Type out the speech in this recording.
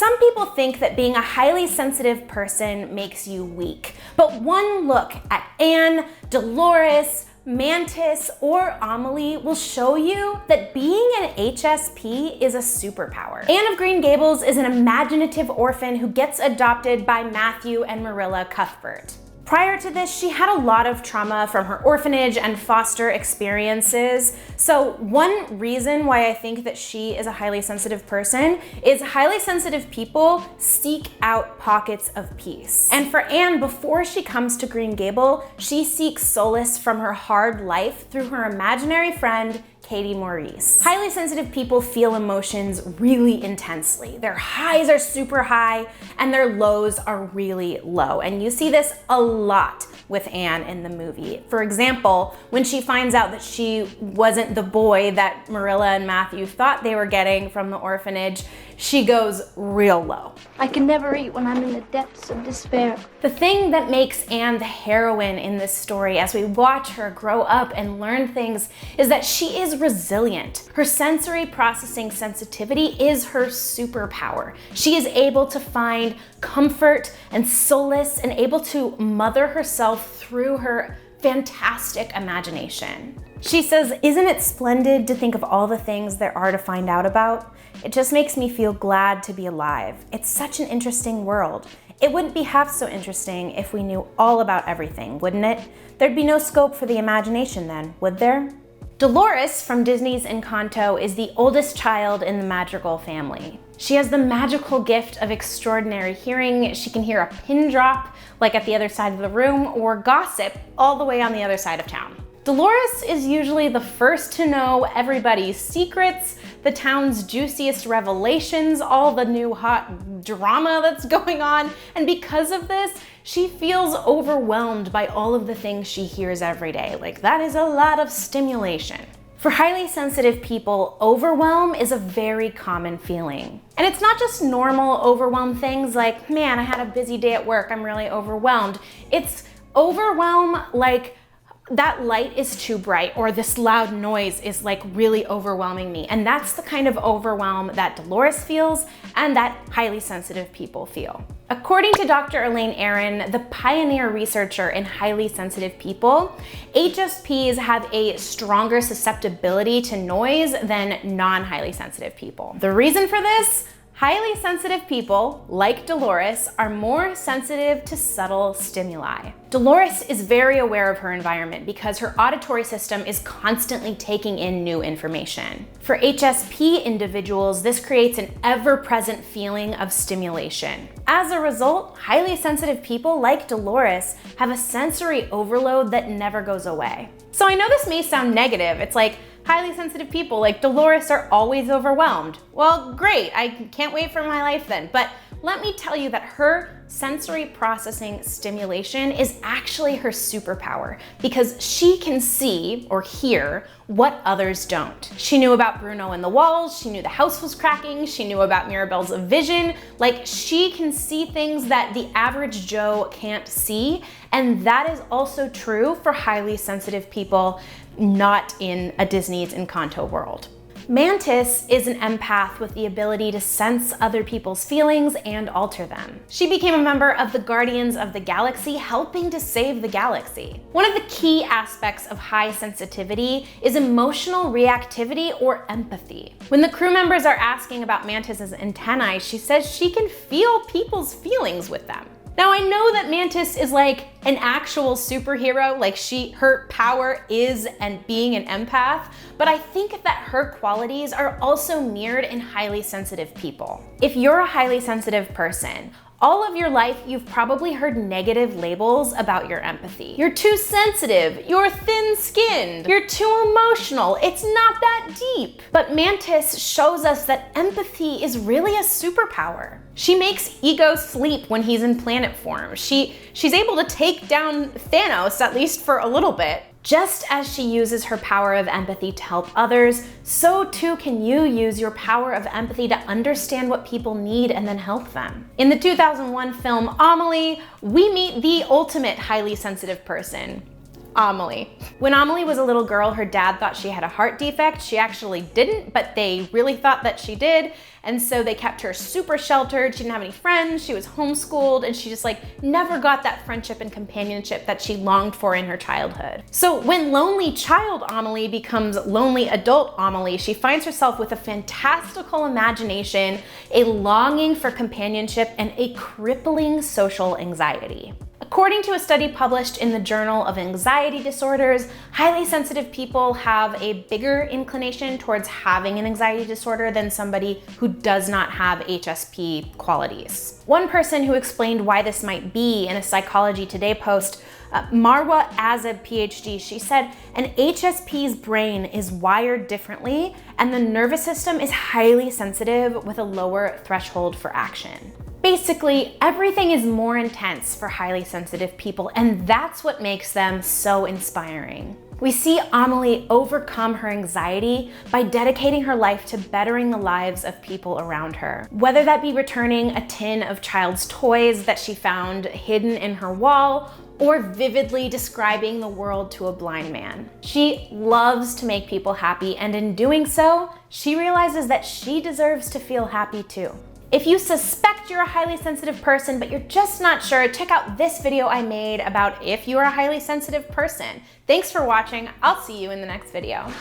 Some people think that being a highly sensitive person makes you weak, but one look at Anne, Dolores, Mantis, or Amelie will show you that being an HSP is a superpower. Anne of Green Gables is an imaginative orphan who gets adopted by Matthew and Marilla Cuthbert. Prior to this, she had a lot of trauma from her orphanage and foster experiences. So one reason why I think that she is a highly sensitive person is highly sensitive people seek out pockets of peace. And for Anne, before she comes to Green Gable, she seeks solace from her hard life through her imaginary friend, Katie Maurice. Highly sensitive people feel emotions really intensely. Their highs are super high and their lows are really low. And you see this a lot with Anne in the movie. For example, when she finds out that she wasn't the boy that Marilla and Matthew thought they were getting from the orphanage, she goes real low. I can never eat when I'm in the depths of despair. The thing that makes Anne the heroine in this story as we watch her grow up and learn things is that she is resilient. Her sensory processing sensitivity is her superpower. She is able to find comfort and solace and able to mother herself through her fantastic imagination. She says, "Isn't it splendid to think of all the things there are to find out about? It just makes me feel glad to be alive. It's such an interesting world. It wouldn't be half so interesting if we knew all about everything, wouldn't it? There'd be no scope for the imagination then, would there?" Dolores from Disney's Encanto is the oldest child in the Madrigal family. She has the magical gift of extraordinary hearing. She can hear a pin drop, like at the other side of the room, or gossip all the way on the other side of town. Dolores is usually the first to know everybody's secrets, the town's juiciest revelations, all the new hot drama that's going on, and because of this, she feels overwhelmed by all of the things she hears every day. Like, that is a lot of stimulation. For highly sensitive people, overwhelm is a very common feeling. And it's not just normal overwhelm things like, man, I had a busy day at work, I'm really overwhelmed. It's overwhelm like, that light is too bright, or this loud noise is like really overwhelming me. And that's the kind of overwhelm that Dolores feels and that highly sensitive people feel. According to Dr. Elaine Aron, the pioneer researcher in highly sensitive people, HSPs have a stronger susceptibility to noise than non-highly sensitive people. The reason for this? Highly sensitive people, like Dolores, are more sensitive to subtle stimuli. Dolores is very aware of her environment because her auditory system is constantly taking in new information. For HSP individuals, this creates an ever-present feeling of stimulation. As a result, highly sensitive people, like Dolores, have a sensory overload that never goes away. So I know this may sound negative. It's like, highly sensitive people like Dolores are always overwhelmed. Well, great, I can't wait for my life then. But let me tell you that her sensory processing stimulation is actually her superpower because she can see or hear what others don't. She knew about Bruno and the walls, she knew the house was cracking, she knew about Mirabelle's vision. Like, she can see things that the average Joe can't see, and that is also true for highly sensitive people not in a Disney's Encanto world. Mantis is an empath with the ability to sense other people's feelings and alter them. She became a member of the Guardians of the Galaxy, helping to save the galaxy. One of the key aspects of high sensitivity is emotional reactivity or empathy. When the crew members are asking about Mantis's antennae, she says she can feel people's feelings with them. Now, I know that Mantis is like an actual superhero, like her power is and being an empath, but I think that her qualities are also mirrored in highly sensitive people. If you're a highly sensitive person, all of your life, you've probably heard negative labels about your empathy. You're too sensitive, you're thin-skinned, you're too emotional, it's not that deep. But Mantis shows us that empathy is really a superpower. She makes Ego sleep when he's in planet form. She's able to take down Thanos, at least for a little bit. Just as she uses her power of empathy to help others, so too can you use your power of empathy to understand what people need and then help them. In the 2001 film Amelie, we meet the ultimate highly sensitive person, Amelie. When Amelie was a little girl, her dad thought she had a heart defect. She actually didn't, but they really thought that she did. And so they kept her super sheltered. She didn't have any friends. She was homeschooled, and she just never got that friendship and companionship that she longed for in her childhood. So when lonely child Amelie becomes lonely adult Amelie, she finds herself with a fantastical imagination, a longing for companionship, and a crippling social anxiety. According to a study published in the Journal of Anxiety Disorders, highly sensitive people have a bigger inclination towards having an anxiety disorder than somebody who does not have HSP qualities. One person who explained why this might be in a Psychology Today post, Marwa Azeb, PhD, she said, an HSP's brain is wired differently and the nervous system is highly sensitive with a lower threshold for action. Basically, everything is more intense for highly sensitive people, and that's what makes them so inspiring. We see Amelie overcome her anxiety by dedicating her life to bettering the lives of people around her. Whether that be returning a tin of child's toys that she found hidden in her wall, or vividly describing the world to a blind man. She loves to make people happy, and in doing so, she realizes that she deserves to feel happy too. If you suspect you're a highly sensitive person, but you're just not sure, check out this video I made about if you're a highly sensitive person. Thanks for watching. I'll see you in the next video.